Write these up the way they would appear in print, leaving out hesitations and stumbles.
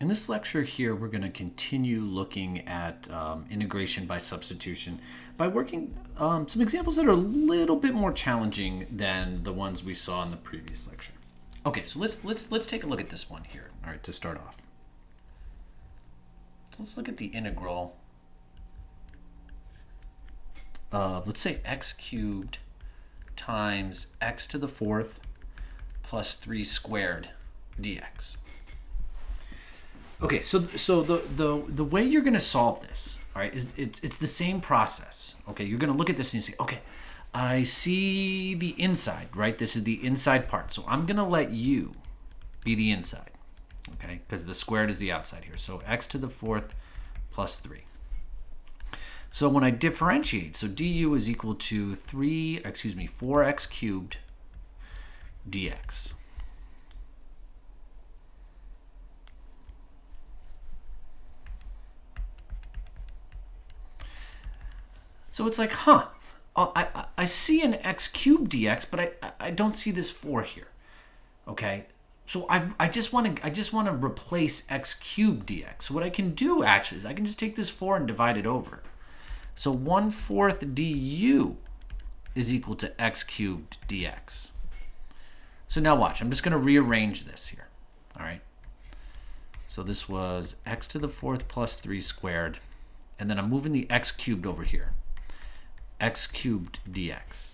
In this lecture here, we're going to continue looking at integration by substitution by working some examples that are a little bit more challenging than the ones we saw in the previous lecture. Okay, so let's take a look at this one here. All right, to start off. So let's look at the integral of, let's say, x cubed times x to the fourth plus 3 squared dx. Okay, so the way you're going to solve this, all right, is it's the same process. Okay, you're going to look at this and you say, okay, I see the inside, right? This is the inside part. So I'm going to let u be the inside, okay, because the squared is the outside here. So x to the fourth plus 3. So when I differentiate, so du is equal to 4x cubed dx. So it's like, I see an x cubed dx, but I don't see this 4 here. Okay, so I just want to replace x cubed dx. So what I can do actually is I can just take this 4 and divide it over. So 1/4 du is equal to x cubed dx. So now watch, I'm just going to rearrange this here. All right. So this was x to the fourth plus 3 squared, and then I'm moving the x cubed over here. X cubed dx.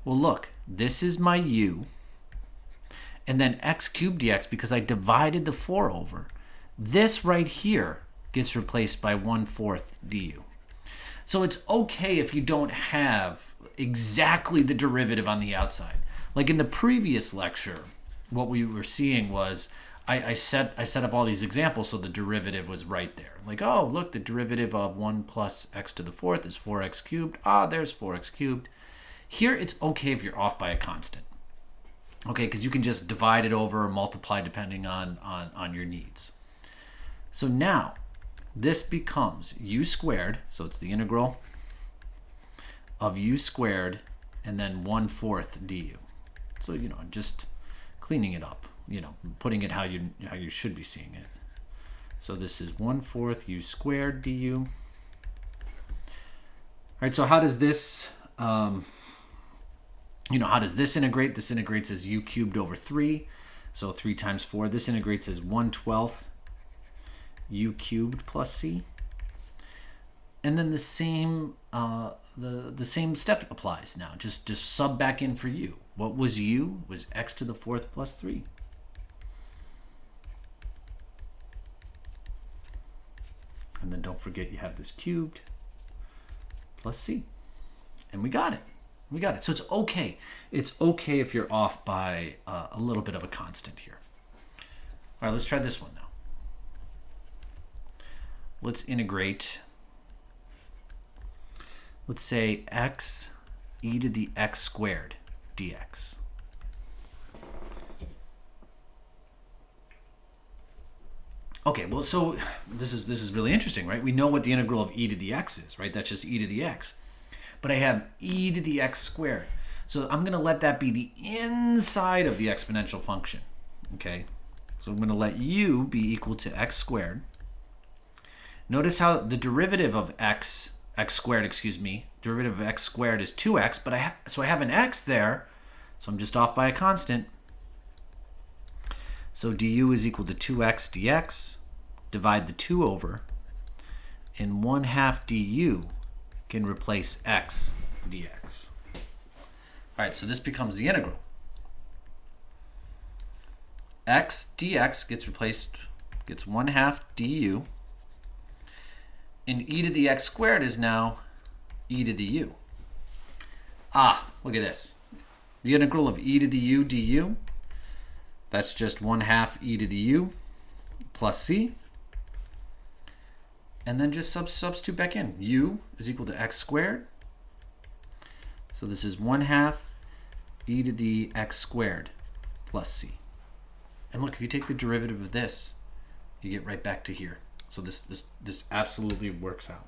Well, look, this is my u, and then x cubed dx, because I divided the 4 over, this right here gets replaced by 1/4 du. So it's okay if you don't have exactly the derivative on the outside. Like in the previous lecture, what we were seeing was I set up all these examples so the derivative was right there. Like, oh, look, the derivative of 1 plus x to the fourth is 4x cubed. Ah, there's 4x cubed. Here, it's okay if you're off by a constant. Okay, because you can just divide it over or multiply depending on your needs. So now, this becomes u squared, so it's the integral of u squared and then 1/4 du. So, just cleaning it up. Putting it how you should be seeing it. So this is 1/4 u squared du. All right, so how does this, how does this integrate? This integrates as u cubed over 3. So 3 times 4. This integrates as 1/12 u cubed plus c. And then the same the same step applies now. Just sub back in for u. What was u? Was x to the fourth plus 3. And then don't forget you have this cubed plus c. And we got it. We got it. So it's okay. It's okay if you're off by a little bit of a constant here. All right, let's try this one now. Let's integrate. Let's say x e to the x squared dx. Okay, well, so this is really interesting, right? We know what the integral of e to the x is, right? That's just e to the x. But I have e to the x squared. So I'm going to let that be the inside of the exponential function, okay? So I'm going to let u be equal to x squared. Notice how the derivative of x squared, derivative of x squared is 2x, but so I have an x there, so I'm just off by a constant. So du is equal to 2x dx. Divide the 2 over, and 1/2 du can replace x dx. All right, so this becomes the integral. X dx gets 1/2 du, and e to the x squared is now e to the u. Ah, look at this. The integral of e to the u du, that's just 1/2 e to the u plus c. And then just substitute back in. U is equal to x squared. So this is 1/2 e to the x squared plus c. And look, if you take the derivative of this, you get right back to here. So this absolutely works out.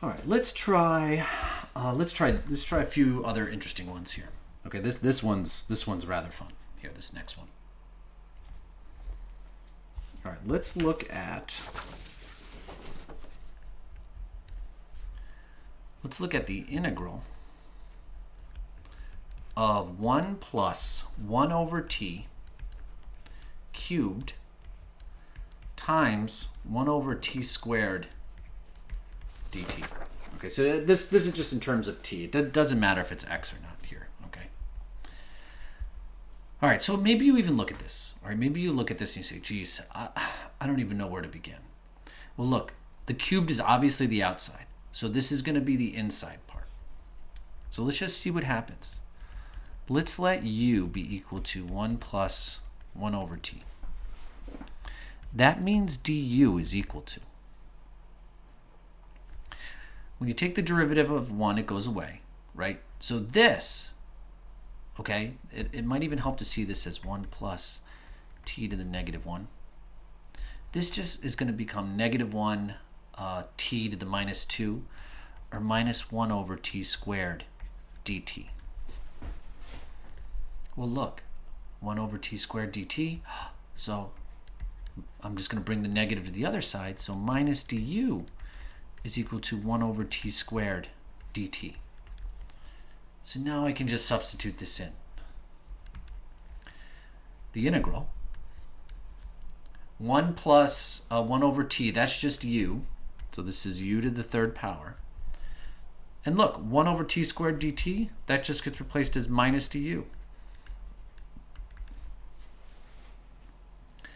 All right, let's try a few other interesting ones here. Okay, this one's rather fun. Here, this next one. All right, let's look at the integral of 1 plus 1 over t cubed times 1 over t squared dt. Okay, so this is just in terms of t. It doesn't matter if it's x or not here, okay? All right, so maybe you even look at this. All right, maybe you look at this and you say, geez, I don't even know where to begin. Well, look, the cubed is obviously the outside. So this is going to be the inside part. So let's just see what happens. Let's let u be equal to 1 plus 1 over t. That means du is equal to. When you take the derivative of 1, it goes away, right? So this, okay, it might even help to see this as 1 plus t to the negative 1. This just is going to become negative 1 t to the minus 2, or minus 1 over t squared dt. Well, look, 1 over t squared dt. So I'm just going to bring the negative to the other side. So minus du is equal to 1 over t squared dt. So now I can just substitute this in. The integral, 1 plus 1 over t, that's just u. So this is u to the third power. And look, 1 over t squared dt, that just gets replaced as minus du.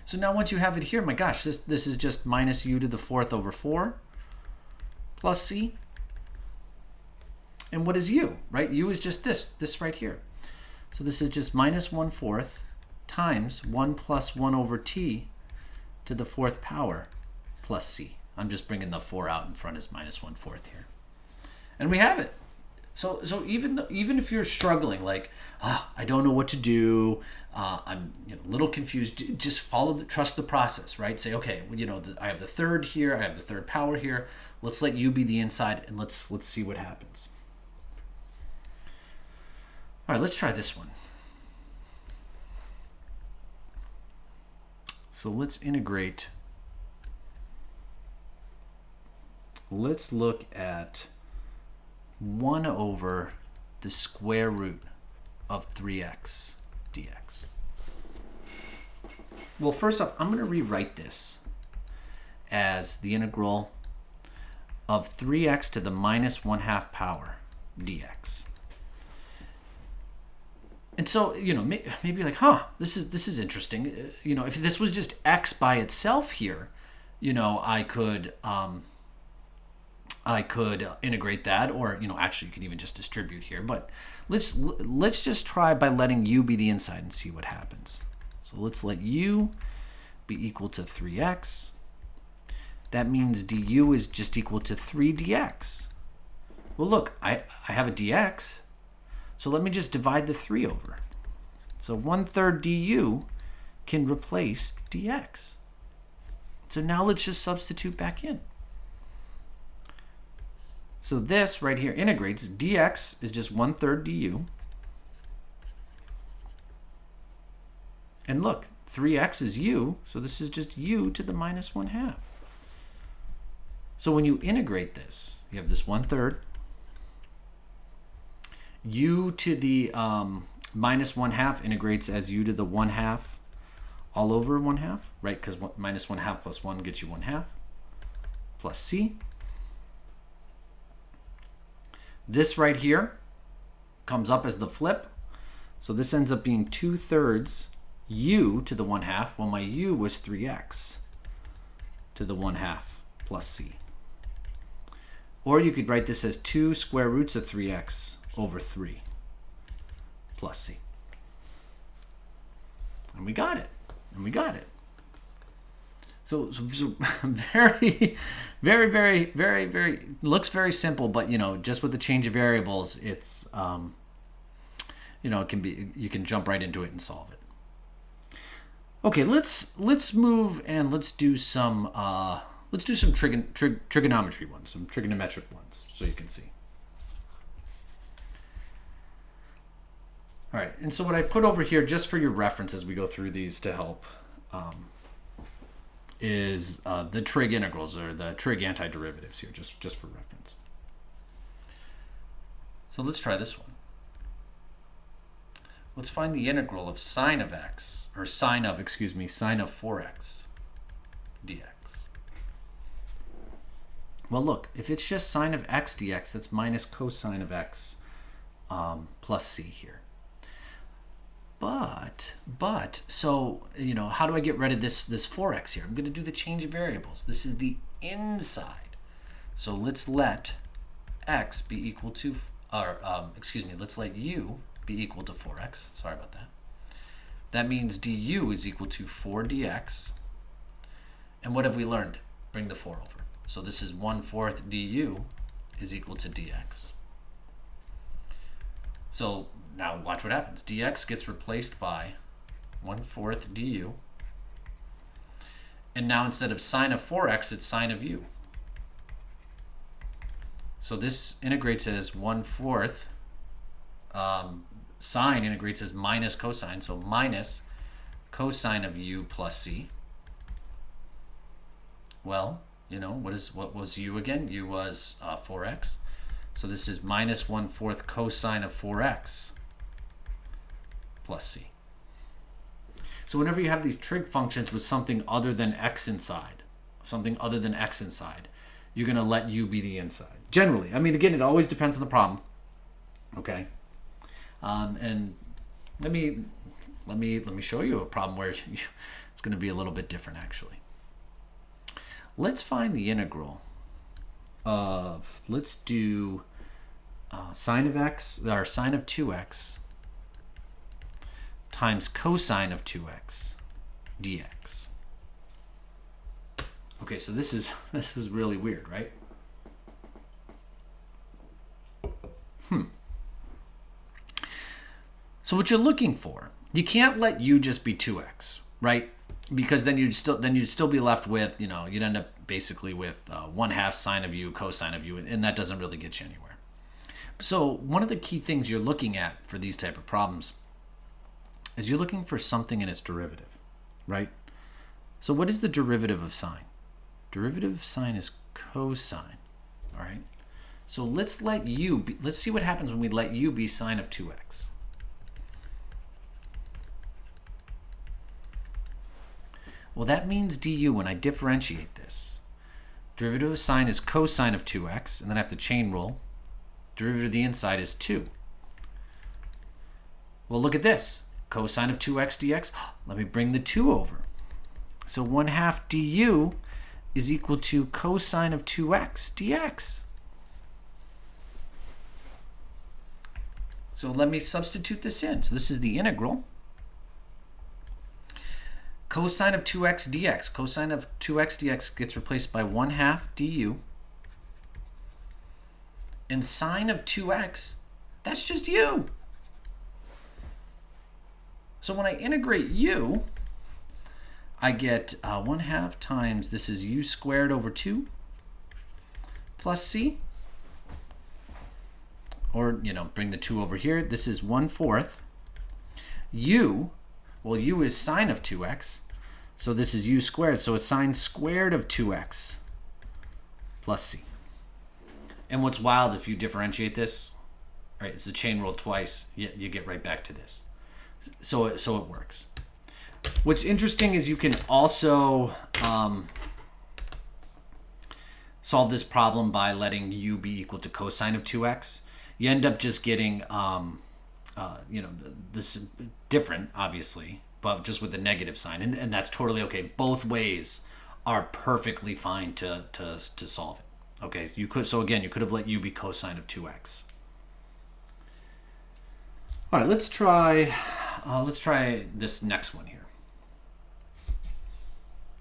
So now once you have it here, my gosh, this is just minus u to the fourth over 4 plus c. And what is u, right? U is just this right here. So this is just minus 1/4 times 1 plus 1 over t to the fourth power plus c. I'm just bringing the 4 out in front as minus 1/4 here. And we have it. So even if you're struggling, like, I don't know what to do, I'm a little confused, just trust the process, right? Say, okay, I have the third here, I have the third power here. Let's let u be the inside, and let's see what happens. All right, let's try this one. So let's integrate. Let's look at 1 over the square root of 3x dx. Well, first off, I'm going to rewrite this as the integral of 3x to the minus 1/2 power dx. And so, maybe like, this is interesting. If this was just x by itself here, I could integrate that, or actually you could even just distribute here. But let's just try by letting u be the inside and see what happens. So let's let u be equal to 3x. That means du is just equal to 3 dx. Well, look, I have a dx, so let me just divide the 3 over. So 1/3 du can replace dx. So now let's just substitute back in. So this right here integrates. Dx is just 1/3 du. And look, 3x is u, so this is just u to the minus 1/2. So when you integrate this, you have this 1/3. U to the minus 1/2 integrates as u to the 1/2 all over 1/2, right? Because minus 1/2 plus 1 gets you 1/2 plus c. This right here comes up as the flip. So this ends up being 2/3 u to the 1/2. Well, my u was 3x to the 1/2 plus c. Or you could write this as 2 square roots of 3x over 3 plus c. And we got it. So very, very, very, very, very, looks very simple, but just with the change of variables, it's it can be, you can jump right into it and solve it. Okay, let's move and let's do some trigonometry ones, some trigonometric ones, so you can see. All right, and so what I put over here, just for your reference as we go through these to help, is the trig integrals, or the trig antiderivatives here, just for reference. So let's try this one. Let's find the integral of sine of x, or sine of 4x dx. Well, look, if it's just sine of x dx, that's minus cosine of x plus c here. But, so, how do I get rid of this 4x here? I'm going to do the change of variables. This is the inside. So let's let x be equal to, let's let u be equal to 4x. Sorry about that. That means du is equal to 4 dx. And what have we learned? Bring the 4 over. So this is 1/4 du is equal to dx. So now watch what happens. Dx gets replaced by 1/4 du. And now instead of sine of 4x, it's sine of u. So this integrates as 1/4. Sine integrates as minus cosine. So minus cosine of u plus c. Well, what was u again? U was 4x. So this is minus 1/4 cosine of 4x plus c. So whenever you have these trig functions with something other than x inside, you're going to let u be the inside. Generally. I mean, again, it always depends on the problem. Okay? And let me show you a problem where it's going to be a little bit different, actually. Let's find the integral of, let's do sine of x, or sine of 2x times cosine of 2x dx. Okay, so this is really weird, right? So what you're looking for, you can't let u just be 2x, right? Because then you'd still be left with, you'd end up basically with 1/2 sine of u cosine of u, and that doesn't really get you anywhere. So one of the key things you're looking at for these type of problems is you're looking for something in its derivative, right? So what is the derivative of sine? Derivative of sine is cosine, all right? So let's see what happens when we let u be sine of 2x. Well, that means du, when I differentiate this, derivative of sine is cosine of 2x, and then I have to chain rule. Derivative of the inside is 2. Well, look at this. Cosine of 2x dx. Let me bring the 2 over. So 1/2 du is equal to cosine of 2x dx. So let me substitute this in. So this is the integral. Cosine of 2x dx. Cosine of 2x dx gets replaced by 1/2 du. And sine of 2x, that's just u. So when I integrate u, I get 1/2 times, this is u squared over 2 plus c. Or, bring the 2 over here. This is 1/4. u, well, u is sine of 2x. So this is u squared. So it's sine squared of 2x plus c. And what's wild, if you differentiate this, right, it's the chain rule twice, you get right back to this. So it works. What's interesting is you can also solve this problem by letting u be equal to cosine of 2x. You end up just getting, this is different, obviously, but just with the negative sign. And that's totally okay. Both ways are perfectly fine to solve it. Okay, you could have let u be cosine of 2x. All right, let's try this next one here.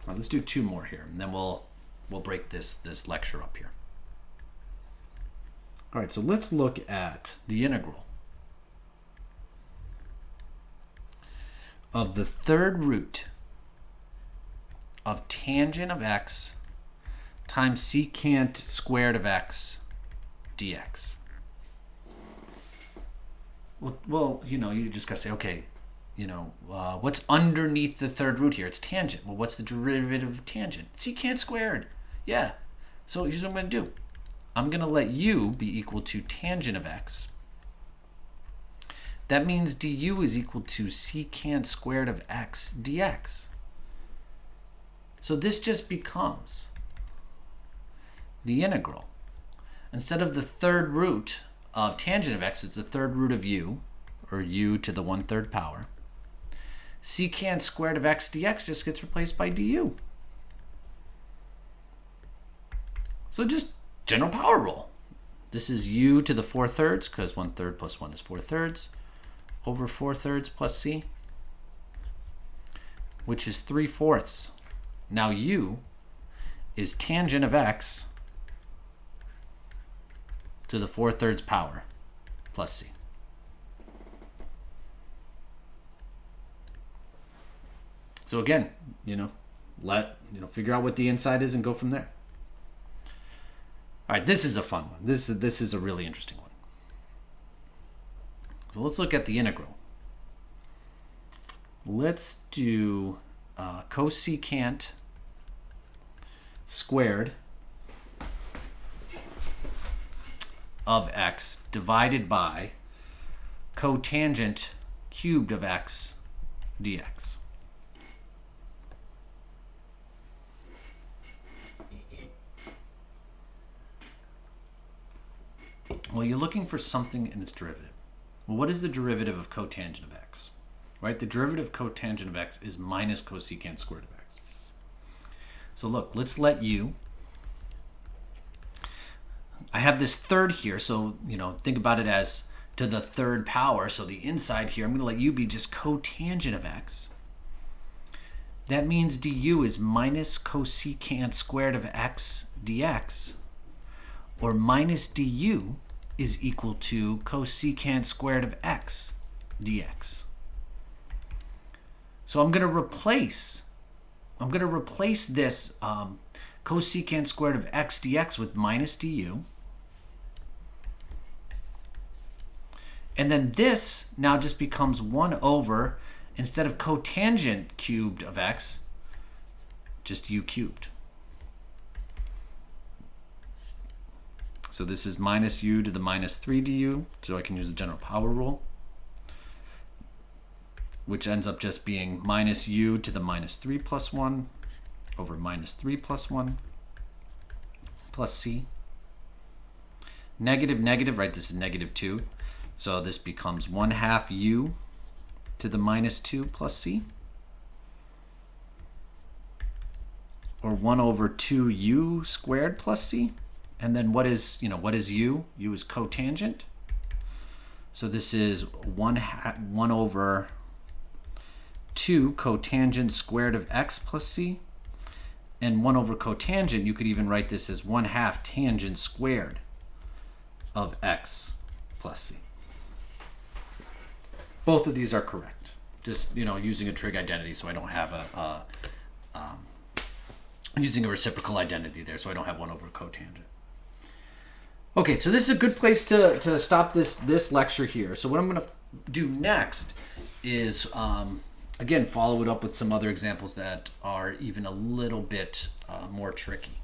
All right, let's do 2 more here, and then we'll break this lecture up here. All right, so let's look at the integral of the third root of tangent of x times secant squared of x dx. Well, you just gotta say, okay, what's underneath the third root here? It's tangent. Well, what's the derivative of tangent? Secant squared. Yeah. So here's what I'm going to do. I'm going to let u be equal to tangent of x. That means du is equal to secant squared of x dx. So this just becomes the integral. Instead of the third root of tangent of x, it's the third root of u, or u to the 1/3 power. Secant squared of x dx just gets replaced by du. So just general power rule. This is u to the 4/3, because 1/3 plus 1 is 4/3, over 4/3 plus c, which is 3/4. Now u is tangent of x to the 4/3 power plus c. So again, figure out what the inside is and go from there. All right, this is a fun one. This is a really interesting one. So let's look at the integral. Let's do cosecant squared of x divided by cotangent cubed of x dx. Well, you're looking for something in its derivative. Well, what is the derivative of cotangent of x? Right? The derivative of cotangent of x is minus cosecant squared of x. So look, let's let u. I have this third here, so think about it as to the 3rd power. So the inside here, I'm going to let u be just cotangent of x. That means du is minus cosecant squared of x dx, or minus du is equal to cosecant squared of x dx. So I'm going to replace this cosecant squared of x dx with minus du. And then this now just becomes 1 over, instead of cotangent cubed of x, just u cubed. So this is minus u to the minus 3 du, so I can use the general power rule, which ends up just being minus u to the minus 3 plus 1 over minus 3 plus 1 plus c. Negative, negative, right? This is negative 2. So this becomes 1/2 u to the minus 2 plus c, or 1 over 2 u squared plus c. And then what is u? U is cotangent. So this is 1 over 2 cotangent squared of x plus c. And 1 over cotangent, you could even write this as 1/2 tangent squared of x plus c. Both of these are correct. Just, using a trig identity, so I don't have using a reciprocal identity there, so I don't have 1 over cotangent. Okay, so this is a good place to stop this lecture here. So what I'm going to do next is, again, follow it up with some other examples that are even a little bit more tricky.